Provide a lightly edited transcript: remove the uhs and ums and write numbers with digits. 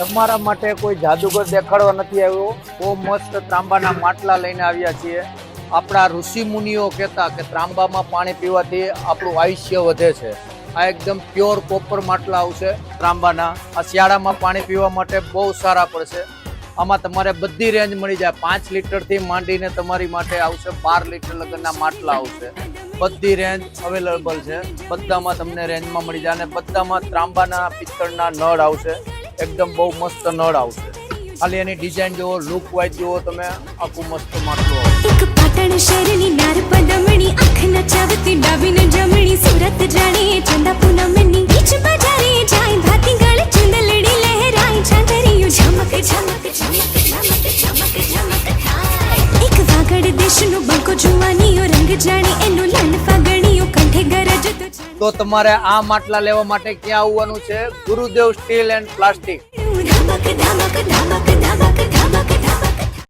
તમારા માટે કોઈ જાદુગર દેખાડવા નથી આવ્યો. બહુ મસ્ત ત્રાંબાના માટલા લઈને આવ્યા છીએ. આપણા ઋષિ મુનિઓ કહેતા કે ત્રાંબામાં પાણી પીવાથી આપણું આયુષ્ય વધે છે. આ એકદમ પ્યોર કોપર માટલા આવશે ત્રાંબાના. આ શિયાળામાં પાણી પીવા માટે બહુ સારા પડશે. આમાં તમારે બધી રેન્જ મળી જાય. 5 લીટરથી માંડીને તમારી માટે આવશે 12 લીટર લગનના માટલા આવશે. બધી રેન્જ અવેલેબલ છે. બધામાં તમને રેન્જમાં મળી જાય. અને બધામાં ત્રાંબાના પિત્તળના નળ આવશે. એકદમ બહુ મસ્ત નળ આવશે. ખાલી એની ડિઝાઇન જુઓ, લુક વાઇઝ જુઓ તમે, આખું મસ્ત માટલું આવશે. એક પાટણ શહેરની નાર પદમણી આંખ નચાવતી ડાબી ને જમણી સુરત જાણે ચંદા પૂનમની બીચ બજારે જાય ભાતી ગળે ચુંદલડી લહેરાય ચાંદરીયું ઝમક ઝમક ઝમક ઝમક ઝમક ઝમક થાય. એક વાગડ દેશનો બંકો જુવાનીઓ રંગ જાણે એનું લાલ ફાગણીઓ કંઠે ગરજતો તો તમારે આ માટલા લેવા માટે ક્યાં આવવાનું છે? ગુરુદેવ સ્ટીલ એન્ડ પ્લાસ્ટિક. ધમક ધમક